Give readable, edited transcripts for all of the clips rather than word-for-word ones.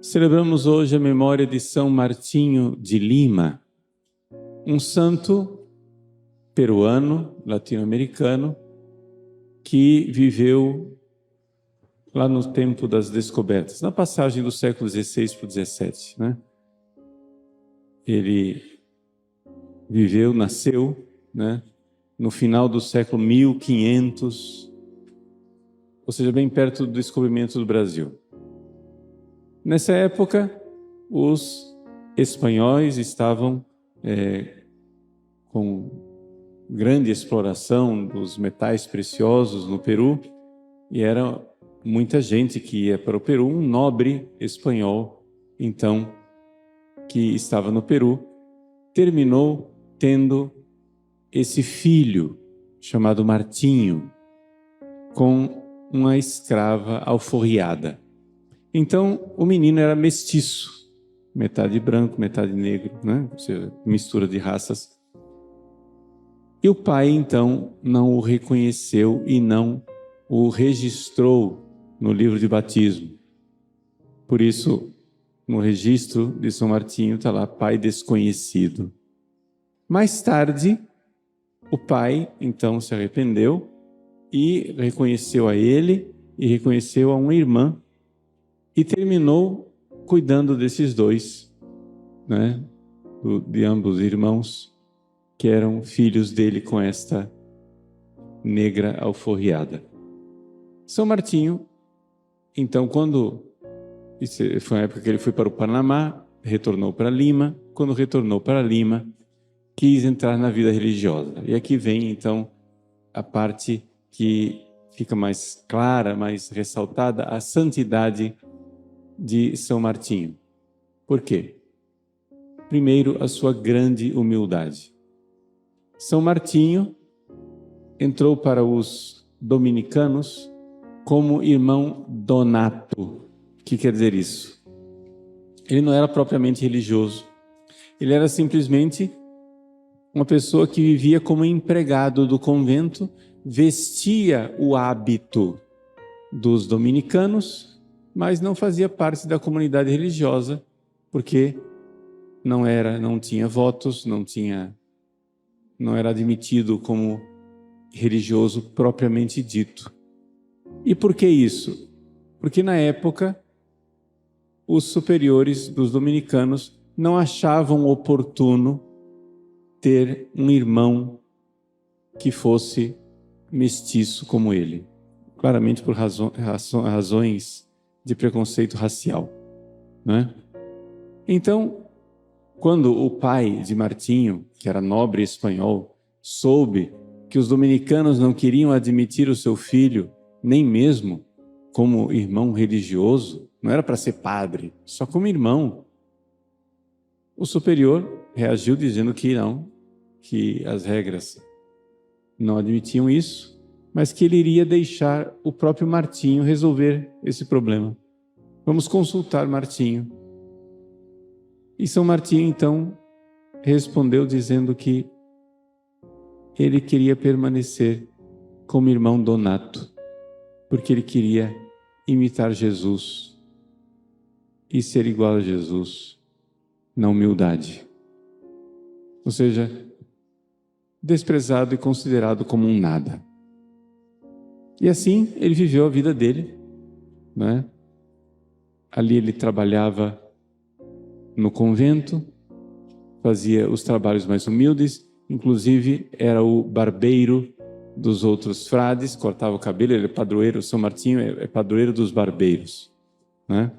Celebramos hoje a memória de São Martinho de Lima, um santo peruano, latino-americano, que viveu lá no tempo das descobertas, na passagem do século XVI para o XVII, né? Ele viveu, nasceu, né, no final do século 1500, ou seja, bem perto do descobrimento do Brasil. Nessa época, os espanhóis estavam com grande exploração dos metais preciosos no Peru, e era muita gente que ia para o Peru. Um nobre espanhol, então, que estava no Peru, terminou tendo esse filho, chamado Martinho, com uma escrava alforriada. Então, o menino era mestiço, metade branco, metade negro, né? Ou seja, mistura de raças. E o pai, então, não o reconheceu e não o registrou no livro de batismo. Por isso, no registro de São Martinho está lá, pai desconhecido. Mais tarde, o pai, então, se arrependeu e reconheceu a ele e reconheceu a uma irmã e terminou cuidando desses dois, né? De ambos irmãos, que eram filhos dele com esta negra alforriada. São Martinho, então, isso foi a época que ele foi para o Panamá, retornou para Lima. Quando retornou para Lima, quis entrar na vida religiosa. E aqui vem, então, a parte que fica mais clara, mais ressaltada, a santidade de São Martinho. Por quê? Primeiro, a sua grande humildade. São Martinho entrou para os dominicanos como irmão donato. O que quer dizer isso? Ele não era propriamente religioso. Ele era simplesmente uma pessoa que vivia como empregado do convento, vestia o hábito dos dominicanos, mas não fazia parte da comunidade religiosa, porque não tinha votos, não era admitido como religioso propriamente dito. E por que isso? Porque na época os superiores dos dominicanos não achavam oportuno ter um irmão que fosse mestiço como ele, claramente por razões de preconceito racial, né? Então, quando o pai de Martinho, que era nobre espanhol, soube que os dominicanos não queriam admitir o seu filho, nem mesmo como irmão religioso, não era para ser padre, só como irmão, o superior reagiu dizendo que não, que as regras não admitiam isso, mas que ele iria deixar o próprio Martinho resolver esse problema. Vamos consultar Martinho. E São Martinho, então, respondeu dizendo que ele queria permanecer como irmão donato, porque ele queria imitar Jesus e ser igual a Jesus na humildade. Ou seja, desprezado e considerado como um nada. E assim ele viveu a vida dele, né? Ali ele trabalhava no convento, fazia os trabalhos mais humildes, inclusive era o barbeiro dos outros frades, cortava o cabelo. Ele é padroeiro, São Martinho é padroeiro dos barbeiros, né?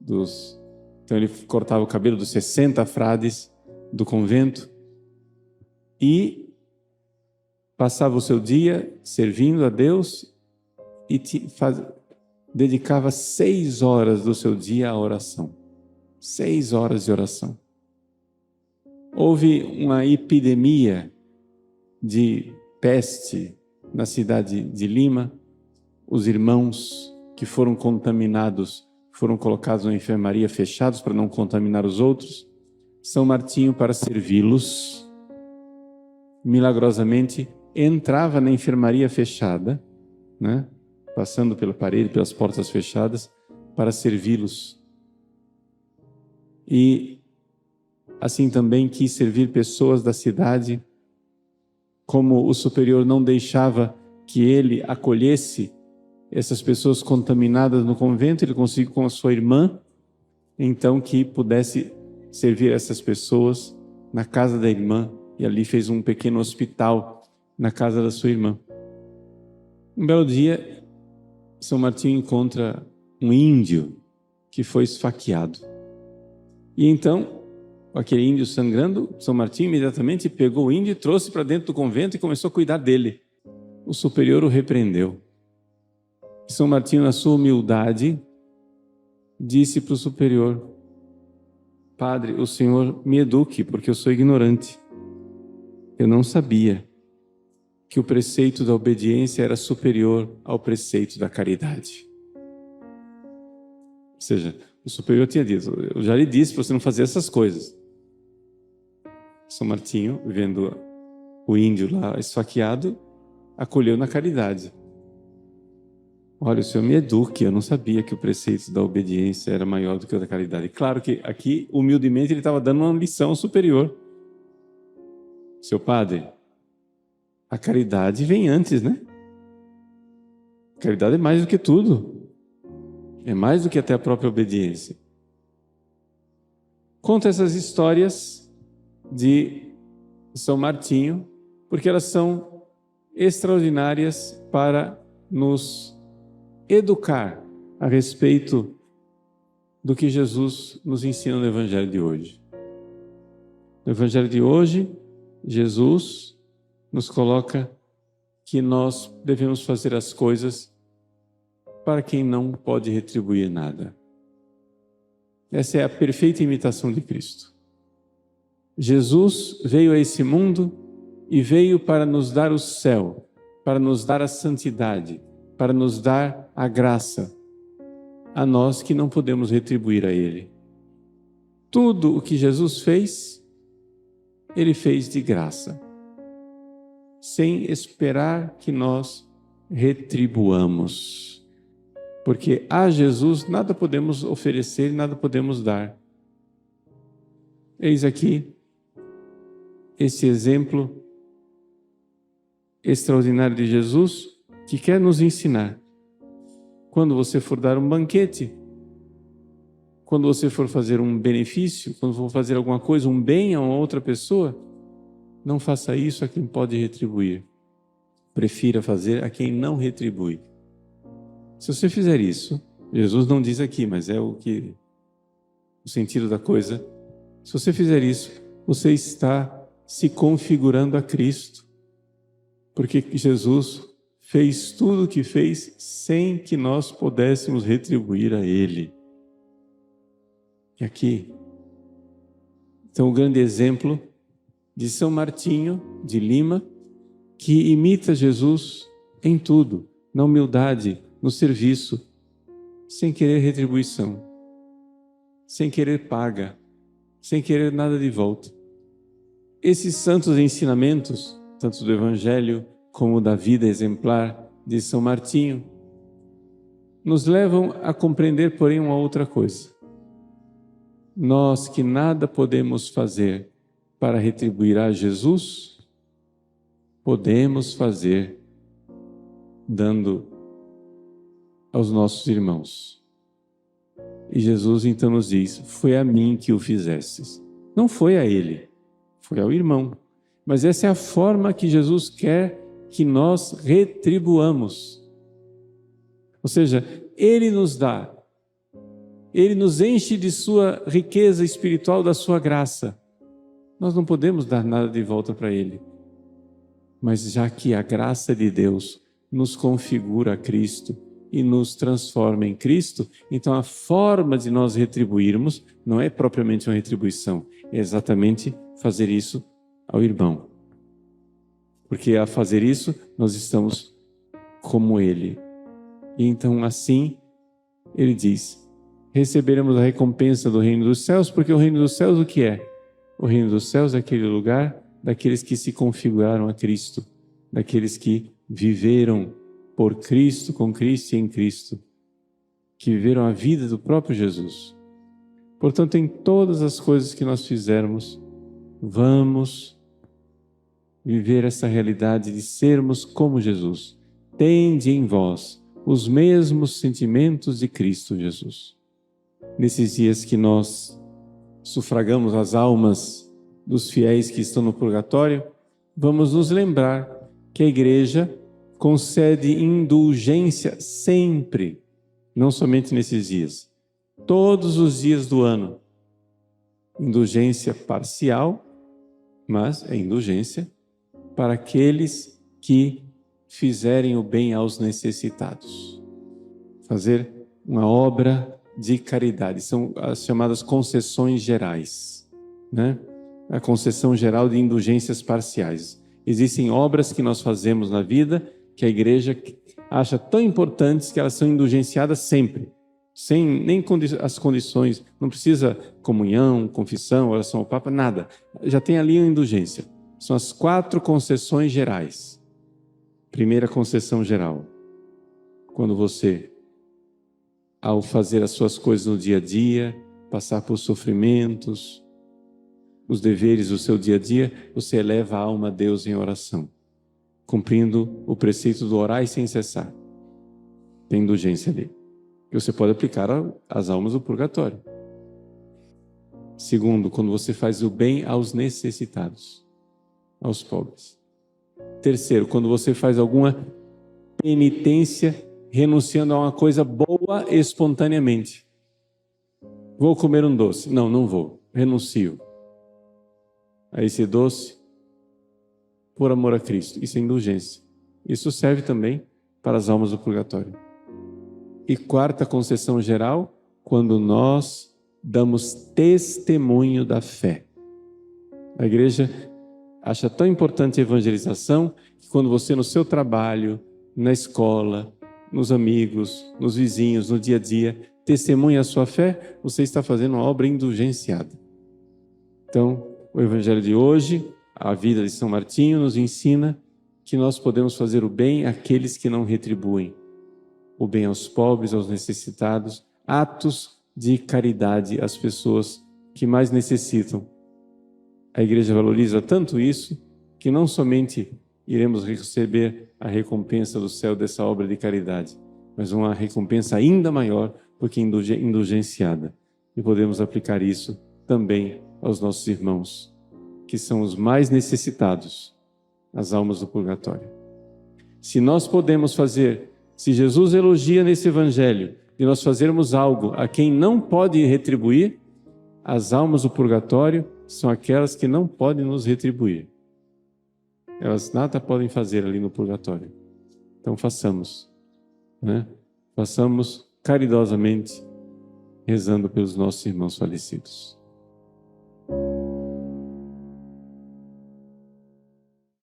Então ele cortava o cabelo dos 60 frades do convento e passava o seu dia servindo a Deus e dedicava 6 horas do seu dia à oração. 6 horas de oração. Houve uma epidemia de peste na cidade de Lima. Os irmãos que foram contaminados foram colocados na enfermaria, fechados para não contaminar os outros. São Martinho, para servi-los, milagrosamente entrava na enfermaria fechada, né? Passando pela parede, pelas portas fechadas, para servi-los. e assim também quis servir pessoas da cidade. Como o superior não deixava que ele acolhesse essas pessoas contaminadas no convento, ele conseguiu com a sua irmã, então que pudesse servir essas pessoas na casa da irmã, e ali fez um pequeno hospital na casa da sua irmã. Um belo dia, São Martinho encontra um índio que foi esfaqueado. E então, com aquele índio sangrando, São Martinho imediatamente pegou o índio e trouxe para dentro do convento e começou a cuidar dele. O superior o repreendeu. São Martinho, na sua humildade, disse para o superior: Padre, o senhor me eduque, porque eu sou ignorante. Eu não sabia que o preceito da obediência era superior ao preceito da caridade. Ou seja, o superior tinha dito: eu já lhe disse para você não fazer essas coisas. São Martinho, vendo o índio lá esfaqueado, acolheu na caridade. Olha, o senhor me eduque, eu não sabia que o preceito da obediência era maior do que o da caridade. Claro que aqui, humildemente, ele estava dando uma lição superior. Seu padre, a caridade vem antes, né? A caridade é mais do que tudo. É mais do que até a própria obediência. Conta essas histórias de São Martinho, porque elas são extraordinárias para nos educar a respeito do que Jesus nos ensina no Evangelho de hoje. No Evangelho de hoje, Jesus nos coloca que nós devemos fazer as coisas para quem não pode retribuir nada. Essa é a perfeita imitação de Cristo. Jesus veio a esse mundo e veio para nos dar o céu, para nos dar a santidade, para nos dar a graça, a nós que não podemos retribuir a Ele. Tudo o que Jesus fez, Ele fez de graça, sem esperar que nós retribuamos. Porque a Jesus nada podemos oferecer, nada podemos dar. Eis aqui esse exemplo extraordinário de Jesus que quer nos ensinar. Quando você for dar um banquete, quando você for fazer um benefício, quando for fazer alguma coisa, um bem a uma outra pessoa, não faça isso a quem pode retribuir. Prefira fazer a quem não retribui. Se você fizer isso, Jesus não diz aqui, mas é o sentido da coisa. Se você fizer isso, você está se configurando a Cristo, porque Jesus fez tudo o que fez sem que nós pudéssemos retribuir a Ele. E aqui, então, o grande exemplo de São Martinho de Lima, que imita Jesus em tudo, na humildade, no serviço, sem querer retribuição, sem querer paga, sem querer nada de volta. Esses santos ensinamentos, tanto do Evangelho como da vida exemplar de São Martinho, nos levam a compreender, porém, uma outra coisa. Nós que nada podemos fazer para retribuir a Jesus, podemos fazer dando aos nossos irmãos. E Jesus então nos diz: foi a mim que o fizestes. Não foi a ele, foi ao irmão. Mas essa é a forma que Jesus quer que nós retribuamos. Ou seja, Ele nos dá, Ele nos enche de sua riqueza espiritual, da sua graça. Nós não podemos dar nada de volta para Ele. Mas já que a graça de Deus nos configura a Cristo e nos transforma em Cristo, então a forma de nós retribuirmos não é propriamente uma retribuição, é exatamente fazer isso ao irmão. Porque a fazer isso, nós estamos como Ele. E então assim, Ele diz: receberemos a recompensa do reino dos céus, porque o reino dos céus o que é? O reino dos céus é aquele lugar daqueles que se configuraram a Cristo, daqueles que viveram por Cristo, com Cristo e em Cristo, que viveram a vida do próprio Jesus. Portanto, em todas as coisas que nós fizermos, vamos viver essa realidade de sermos como Jesus. Tende em vós os mesmos sentimentos de Cristo Jesus. Nesses dias que nós sufragamos as almas dos fiéis que estão no purgatório, vamos nos lembrar que a Igreja concede indulgência sempre, não somente nesses dias, todos os dias do ano. Indulgência parcial, mas é indulgência para aqueles que fizerem o bem aos necessitados. Fazer uma obra de caridade, são as chamadas concessões gerais, né? A concessão geral de indulgências parciais. Existem obras que nós fazemos na vida que a Igreja acha tão importantes que elas são indulgenciadas sempre, sem nem as condições, não precisa comunhão, confissão, oração ao Papa, nada. Já tem ali uma indulgência. São as 4 concessões gerais. Primeira concessão geral, quando você, ao fazer as suas coisas no dia a dia, passar por sofrimentos, os deveres do seu dia a dia, você eleva a alma a Deus em oração, cumprindo o preceito do orar sem cessar. Tem indulgência ali, que você pode aplicar às almas do purgatório. Segundo, quando você faz o bem aos necessitados, aos pobres. Terceiro, quando você faz alguma penitência, renunciando a uma coisa boa espontaneamente. Vou comer um doce. Não, não vou. Renuncio a esse doce por amor a Cristo. Isso é indulgência. Isso serve também para as almas do purgatório. E quarta concessão geral, quando nós damos testemunho da fé. A Igreja acha tão importante a evangelização que quando você no seu trabalho, na escola, nos amigos, nos vizinhos, no dia a dia, testemunha a sua fé, você está fazendo uma obra indulgenciada. Então, o Evangelho de hoje, a vida de São Martinho, nos ensina que nós podemos fazer o bem àqueles que não retribuem, o bem aos pobres, aos necessitados, atos de caridade às pessoas que mais necessitam. A Igreja valoriza tanto isso que não somente iremos receber a recompensa do céu dessa obra de caridade, mas uma recompensa ainda maior porque indulgenciada. E podemos aplicar isso também aos nossos irmãos, que são os mais necessitados, as almas do purgatório. Se nós podemos fazer, se Jesus elogia nesse Evangelho, de nós fazermos algo a quem não pode retribuir, as almas do purgatório são aquelas que não podem nos retribuir. Elas nada podem fazer ali no purgatório. Então façamos, né? Façamos caridosamente, rezando pelos nossos irmãos falecidos.